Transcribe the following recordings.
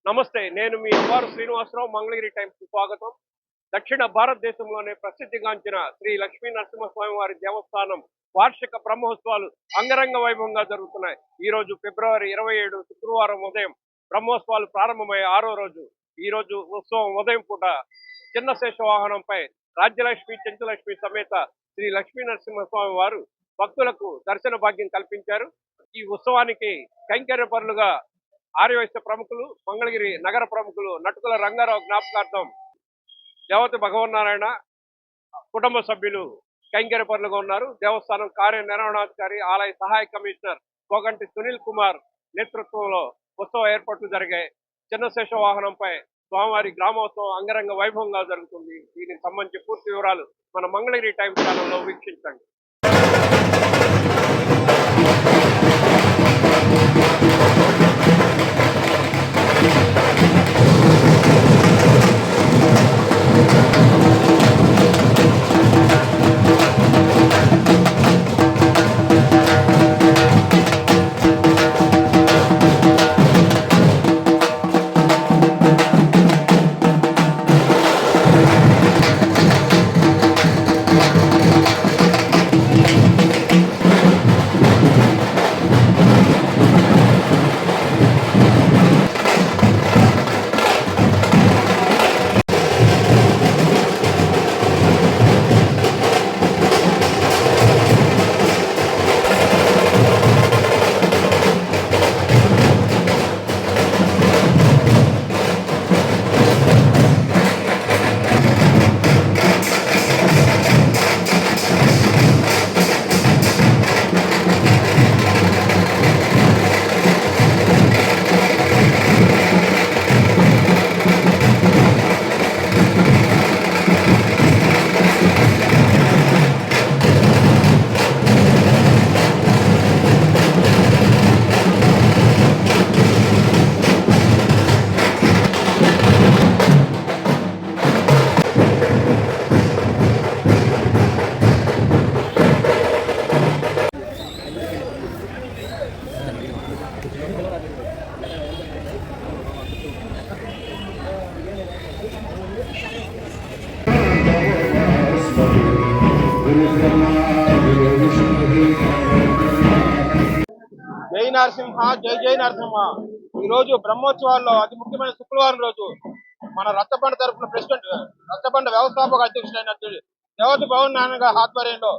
నమస్తే, నేను మీ ఎవ్వారు శ్రీనివాసరావు. మంగళగిరి టైమ్స్ స్వాగతం. దక్షిణ భారతదేశంలోనే ప్రసిద్ధిగాంచిన శ్రీ లక్ష్మీ నరసింహస్వామి వారి దేవస్థానం వార్షిక బ్రహ్మోత్సవాలు అంగరంగ వైభవంగా జరుగుతున్నాయి. ఈ రోజు ఫిబ్రవరి 27 శుక్రవారం ఉదయం బ్రహ్మోత్సవాలు ప్రారంభమయ్యే 6వ రోజు. ఈ రోజు ఉత్సవం ఉదయం పూట చిన్న శేష వాహనంపై రాజ్యలక్ష్మి చెంచులక్ష్మి సమేత శ్రీ లక్ష్మీ నరసింహస్వామి వారు భక్తులకు దర్శన భాగ్యం కల్పించారు. ఈ ఉత్సవానికి కైంకర్యపరులుగా ఆర్యవైశ్య ప్రముఖులు, మంగళగిరి నగర ప్రముఖులు నటుకుల రంగారావు జ్ఞాపకార్థం దేవతి భగవన్నారాయణ కుటుంబ సభ్యులు కైంకర్యపరులుగా ఉన్నారు. దేవస్థానం కార్యనిర్వహణాధికారి, ఆలయ సహాయ కమిషనర్ కోగంటి సునీల్ కుమార్ నేతృత్వంలో ఉత్సవ ఏర్పాట్లు జరిగాయి. చిన్నశేష వాహనంపై స్వామివారి గ్రామోత్సవం అంగరంగ వైభవంగా జరుగుతుంది. దీనికి సంబంధించి పూర్తి వివరాలు మన మంగళగిరి టైమ్స్ ఛానల్లో వీక్షించండి. జై నరసింహ, జై జై నరసింహ. ఈ రోజు బ్రహ్మోత్సవాల్లో అతి ముఖ్యమైన శుక్రవారం రోజు మన రచ్చబండ తరఫున ప్రెసిడెంట్, రచ్చబండ వ్యవస్థాపక అధ్యక్షుడైన దేవతి భవన్ నారాయణ గారి ఆధ్వర్యంలో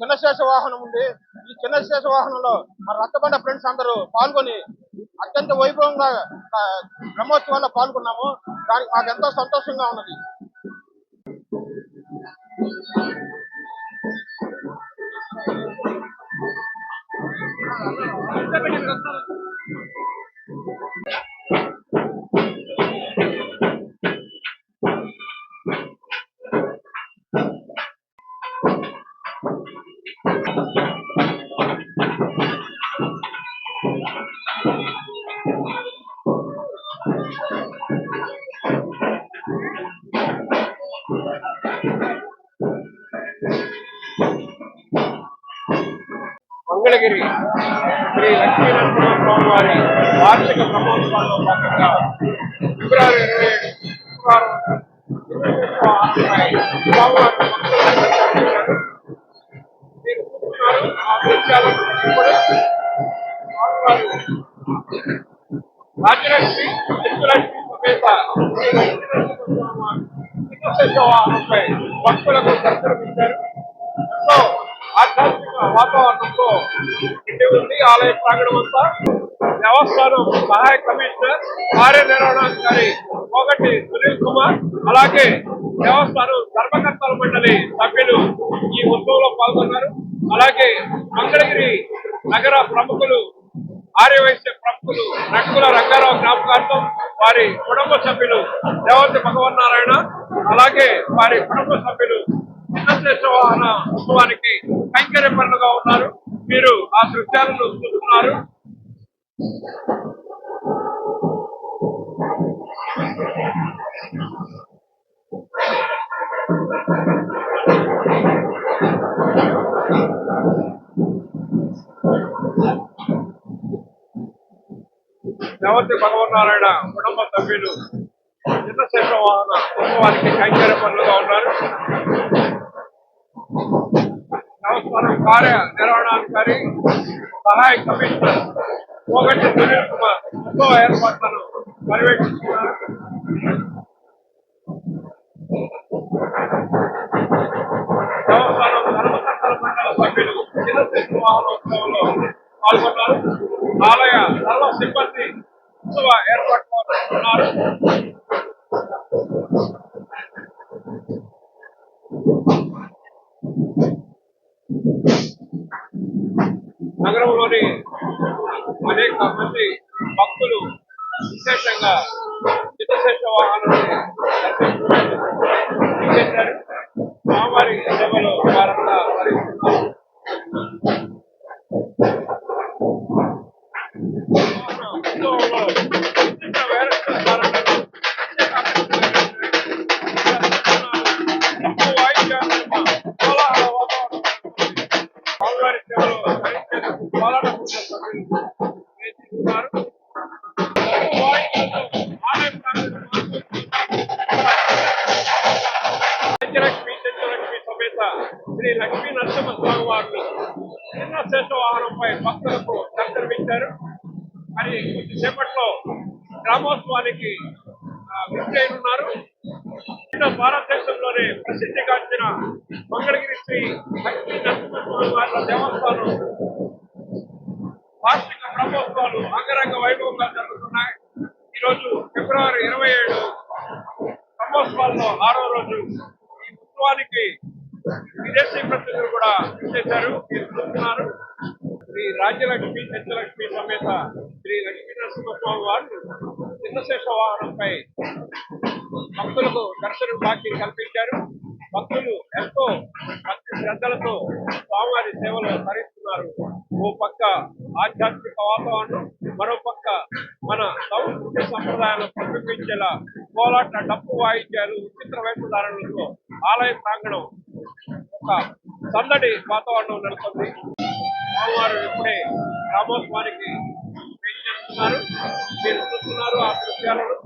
చిన్నశేష వాహనం ఉంది. ఈ చిన్నశేష వాహనంలో మన రచ్చబండ ఫ్రెండ్స్ అందరూ పాల్గొని అత్యంత వైభవంగా బ్రహ్మోత్సవాల్లో పాల్గొన్నాము. దానికి మాకు ఎంతో సంతోషంగా ఉన్నది. మంగళగిరి శ్రీ లక్ష్మీ నరసింహస్వామి వారి వార్షిక బ్రహ్మోత్సవాల్లో భాగంగా ఫిబ్రవరి 27 శుక్రవారం మీరు చూస్తున్నారు. ఆ దృశ్యాలను ఇప్పుడు స్వామివారు రాజ్యలక్ష్మి చెంచులక్ష్మి సమేత చిన్నశేష వాహనంపై భక్తులకు దర్శనమిచ్చారు. ఎంతో ఆధ్యాత్మిక వాతావరణంతో నిండి ఉంది ఆలయ ప్రాంగణం అంతా. దేవస్థానం సహాయ కమిషనర్, కార్యనిర్వహణాధికారి కోగంటి సునీల్ కుమార్, అలాగే దేవస్థానం ధర్మకర్తల మండలి సభ్యులు ఈ ఉత్సవంలో పాల్గొన్నారు. అలాగే మంగళగిరి నగర ప్రముఖులు, ఆర్యవైశ్య ప్రముఖులు నటుకుల రంగారావు జ్ఞాపకార్థం వారి కుటుంబ సభ్యులు దేవతి భగవన్నారాయణ, అలాగే వారి కుటుంబ సభ్యులు చిన్నశేష వాహన ఉత్సవానికి కైంకర్యపరులుగా ఉన్నారు. మీరు ఆ దృశ్యాలను చూస్తున్నారు. దేవతి భగవన్నారాయణ కుటుంబ సభ్యులు చంద్రశేఖర వాహన ఉత్సవానికి కైంకర్య పనులుగా ఉన్నారు. దేవస్థానం కార్య నిర్వహణాధికారి సహాయ కమిషనర్ పోగంటి సునీల్ కుమార్ ఉత్సవ ఏర్పాట్లను పర్యవేక్షిస్తున్నారు. దేవస్థానం ధర్మకర్తల మండల సభ్యులు చంద్రశేఖర వాహనోత్సవంలో పాల్గొన్నారు. ఆలయ సర్వ సిబ్బంది ఉత్సవ ఏర్పాట్లు ఉన్నారు. నగరంలోని అనేక మంది భక్తులు విశేషంగా చంద్రశేఖర వాహనాన్ని దర్శించారు. స్వామివారి సేవలో వారంతా హరిస్తున్నారు. ఉత్సవంలో విశిష్ట వైరస్ల కారణంగా తక్కువ వాయిద్యాలు కోలాహల వాతావరణం స్వామివారి సేవలో ధరించేందుకు కోలాట సభ్యులు నేర్చుకున్నారు. తక్కువ వాయిద్యాలతో ఆలయ ప్రాంగణం రాజ్యలక్ష్మి చంద్రలక్ష్మి సమేత శ్రీ లక్ష్మీ నరసింహస్వామి వారు చంద్రశేఖర వాహనంపై భక్తులకు దర్శనమిచ్చారు. మరి కొద్దిసేపట్లో గ్రామోత్సవానికి విచ్చేయనున్నారు. భారతదేశంలోనే ప్రసిద్ధిగాంచిన మంగళగిరి శ్రీ లక్ష్మీ నరసింహస్వామి వారి దేవస్థానం వార్షిక బ్రహ్మోత్సవాలు అంగరంగ వైభవంగా జరుగుతున్నాయి. ఈరోజు ఫిబ్రవరి 27 బ్రహ్మోత్సవాల్లో 6వ రోజు. ఈ ఉత్సవానికి విదేశీ ప్రతినిధులు కూడా విచ్చేశారు. మీరు చూస్తున్నారు. శ్రీ రాజ్యలక్ష్మి చంద్రలక్ష్మి సమేత శ్రీ లక్ష్మీ నరసింహస్వామి వారు చంద్రశేఖర వాహనంపై భక్తులకు దర్శన భాగ్యం కల్పించారు. భక్తులు ఎంతో భక్తి శ్రద్ధలతో స్వామివారి సేవలో తరిస్తున్నారు. ఓ పక్క ఆధ్యాత్మిక వాతావరణం, మరో పక్క మన సంస్కృతి సంప్రదాయాలను ప్రతిబింబించేలా కోలాట డప్పు వాయిద్యాలు చిత్ర వేషధారణలతో ఆలయ ప్రాంగణం ఒక సందడి వాతావరణం నెలకొంది. స్వామివారు ఇప్పుడే గ్రామోత్సవానికి చేస్తున్నారు. మీరు చూస్తున్నారు ఆ దృశ్యాలను.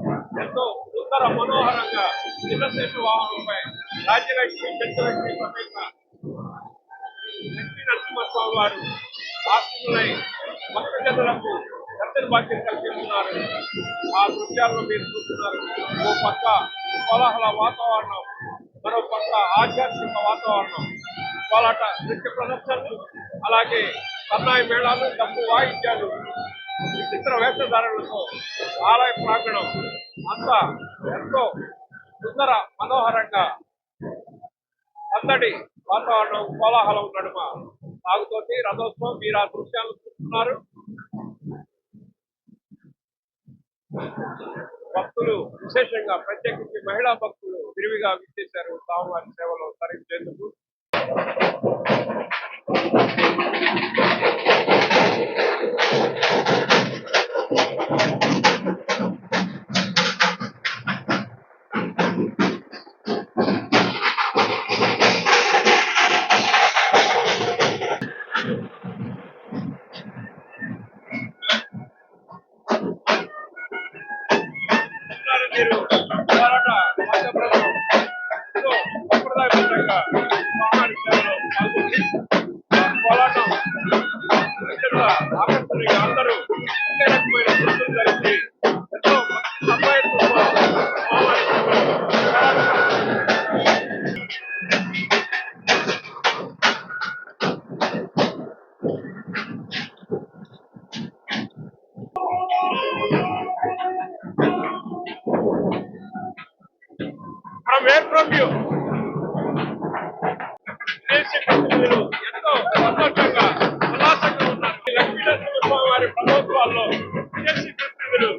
ఎంతో సుందర మనోహరంగా చంద్రశేఖర వాహనంపై రాజ్యలక్ష్మి చంద్రలక్ష్మి సమేత లక్ష్మీ నరసింహస్వామి వారు ఆశీనులై భక్తజనులకు దర్శన భాగ్యం కల్పిస్తున్నారు. ఆ దృశ్యాలను మీరు చూస్తున్నారు. ఓ పక్క కోలాహల వాతావరణం, మరో పక్క ఆధ్యాత్మిక వాతావరణం, కోలాట నృత్య ప్రదర్శనలు, అలాగే సన్నాయి మేళాలు, డప్పు వాయిద్యాలు, విచిత్ర వేషధారణలతో ఆలయ ప్రాంగణం అంతా ఎంతో సుందర మనోహరంగా అందడి వాతావరణం కోలాహలం నడుమ సాగుతోంది రథోత్సవం. మీరు ఆ దృశ్యాలను చూస్తున్నారు. భక్తులు విశేషంగా ప్రత్యేకించి మహిళా భక్తులు విరివిగా విచ్చేశారు స్వామివారి సేవలో తరించేందుకు. మీరు పోరాట మధ్యప్రదేశ్ సంప్రదాయబద్ధంగా స్వామివారి సేవలో పాల్గొంది. పోరాటం ఆకర్షణీయ అందరూ ఒకే రకమైన దుస్తులు ధరించి ఎంతో సమయంతో స్వామివారి from you. విదేశీ ప్రతినిధులు ఎంతో సంతోషంగా ఉల్లాసంగా ఉన్నారు. లక్ష్మీ నరసింహస్వామి వారి బ్రహ్మోత్సవాల్లో విదేశీ ప్రతినిధులు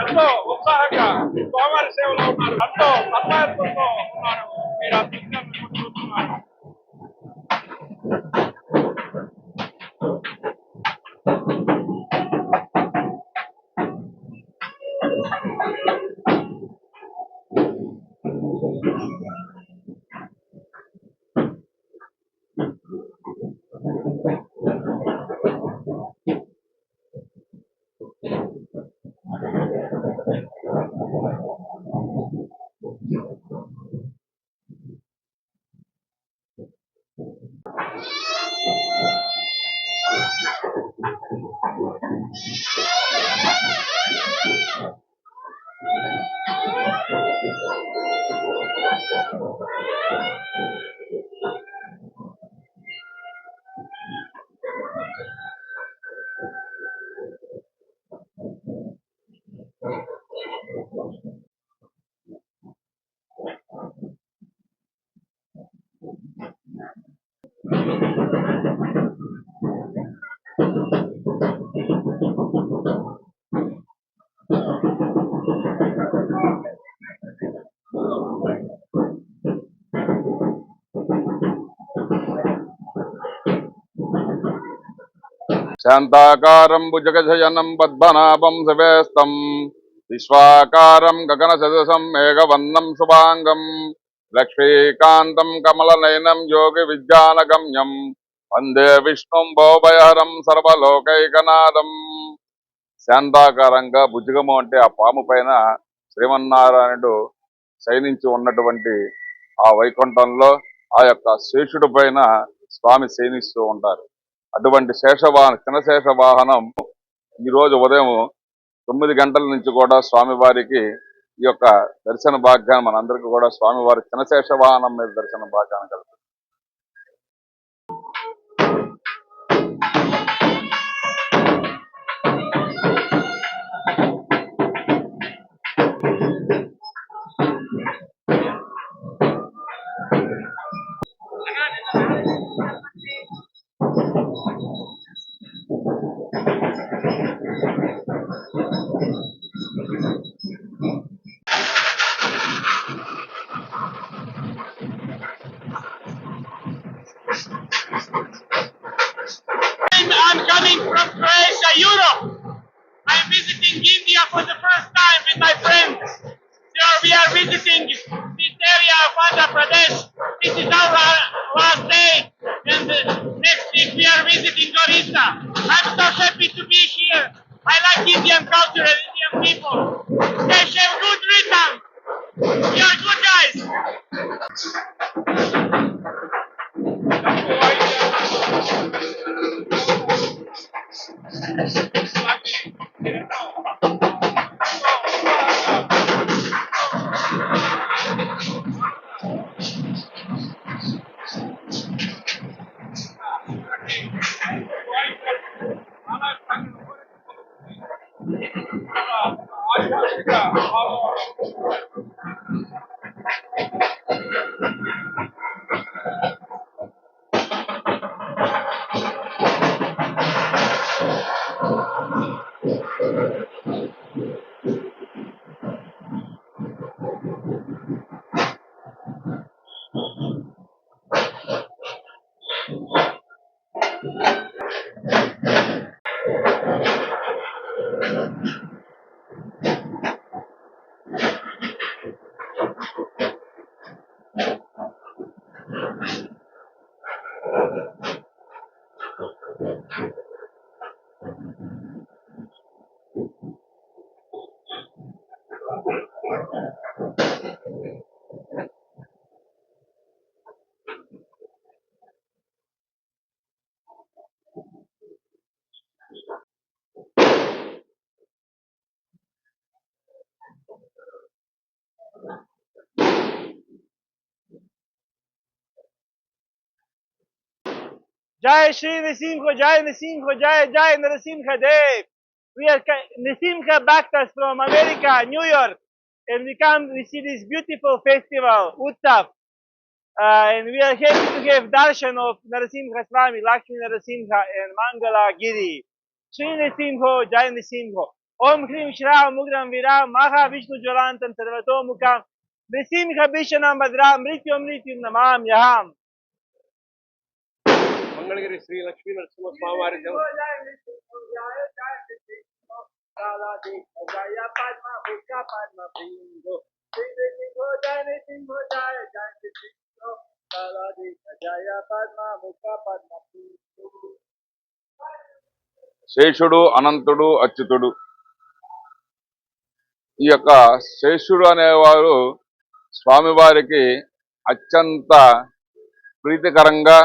ఎంతో ఉత్సాహంగా స్వామివారి సేవలో ఉన్నారు. ఎంతో సత్తాయంతో ఉన్నారు. మీరు ఆ దృశ్యాలను చూస్తున్నారు. శాంతాకారం భుజగశయనం పద్మనాభం శివేస్తం విశ్వాకారం గగన సదృశం మేఘవర్ణం శుభాంగం లక్ష్మీకాంతం కమలనయనం యోగి విద్యానగమ్యం వందే విష్ణుం భోభయహరం సర్వలోకైకనాథం. శాంతాకారంగా భుజగము అంటే ఆ పాము పైన శ్రీమన్నారాయణుడు శయనించి ఉన్నటువంటి ఆ వైకుంఠంలో ఆ యొక్క శేషుడి పైన స్వామి శయనిస్తూ ఉంటారు. అటువంటి చినశేష వాహనం ఈ రోజు ఉదయం 9 గంటల నుంచి కూడా స్వామివారికి ఈ యొక్క దర్శన భాగ్యాన్ని మనందరికీ కూడా స్వామివారి చినశేష వాహనం మీద దర్శన భాగ్యాన్ని కలుగుతుంది. I'm coming from Croatia, Europe. I'm visiting India for the first time with my friends. So we are visiting this area of Andhra Pradesh. This is our last day, and next week we are visiting Orissa. I'm so happy to be here. I like Indian culture and Indian people. They have good rhythm. You are good guys. Jai Shri Nrsimha, Jai Nrsimha, Jai Nrsimha Dev. Nrsimha backed us from America, New York, and we see this beautiful festival, Utsav. And we are happy to have darshan of Narasimha Swami, Lakshmi Narasimha, and Mangala Giri. Shri Nrsimha, Jai Nrsimha. Om Hrim Shra Mugram Viram, Maha Vishnu Jwalantam Sarvato Mukam, Nrsimha Bishanam Badram, Mrityum Mrityum Namam Yaham. Mangalagiri Shri Lakshmi Narasimha స్వామివారి శేషుడు అనంతుడు అచ్యుతుడు. ఈ యొక్క శేషుడు అనేవారు స్వామివారికి అత్యంత ప్రీతికరంగా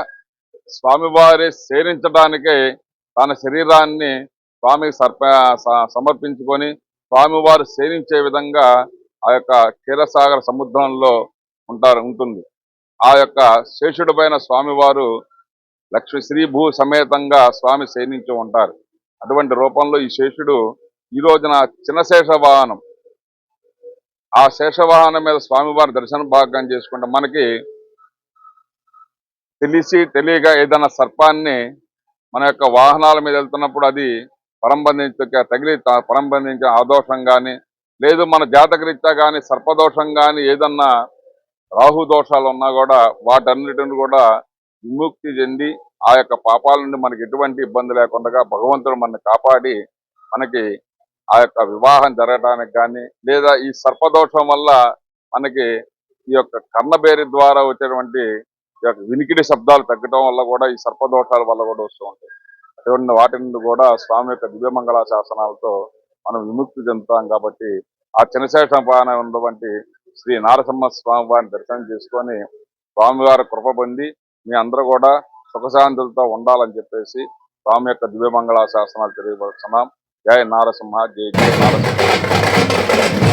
స్వామివారి సేవించడానికే తన శరీరాన్ని స్వామికి సమర్పించుకొని స్వామివారు సేవించే విధంగా ఆ యొక్క క్షీరసాగర సముద్రంలో ఉంటుంది. ఆ యొక్క శేషుడి పైన స్వామివారు లక్ష్మి శ్రీభూ సమేతంగా స్వామి సేవించి ఉంటారు. అటువంటి రూపంలో ఈ శేషుడు ఈ రోజున చినశేష వాహనం, ఆ శేషవాహనం మీద స్వామివారి దర్శన భాగ్యం చేసుకుంటే మనకి తెలియక ఏదైనా సర్పాన్ని మన యొక్క వాహనాల మీద వెళ్తున్నప్పుడు అది పరంబంధించే ఆదోషం కానీ, లేదు మన జాతకరీత్యా కానీ సర్పదోషం కానీ ఏదన్నా రాహు దోషాలు ఉన్నా కూడా వాటన్నిటిని కూడా విముక్తి చెంది ఆ యొక్క పాపాల నుండి మనకి ఎటువంటి ఇబ్బంది లేకుండా భగవంతుడు మనని కాపాడి మనకి ఆ యొక్క వివాహం జరగడానికి కానీ లేదా ఈ సర్పదోషం వల్ల మనకి ఈ యొక్క కర్ణబేరి ద్వారా వచ్చేటువంటి ఈ యొక్క వినికిడి శబ్దాలు తగ్గడం వల్ల కూడా ఈ సర్పదోషాల వల్ల కూడా వస్తూ ఉంటాయి. అటువంటి వాటి నుండి కూడా స్వామి యొక్క దివ్యమంగళ శాసనాలతో మనం విముక్తి చెందుతాం. కాబట్టి ఆ చినశేషపాన ఉన్నటువంటి శ్రీ నారసింహ స్వామి వారిని దర్శనం చేసుకొని స్వామివారి కృప పొంది మీ అందరూ కూడా సుఖశాంతులతో ఉండాలని చెప్పేసి స్వామి యొక్క దివ్యమంగళ శాసనాలు తెలియపరుస్తున్నాం. జై నారసింహ, జై జై నారసింహ.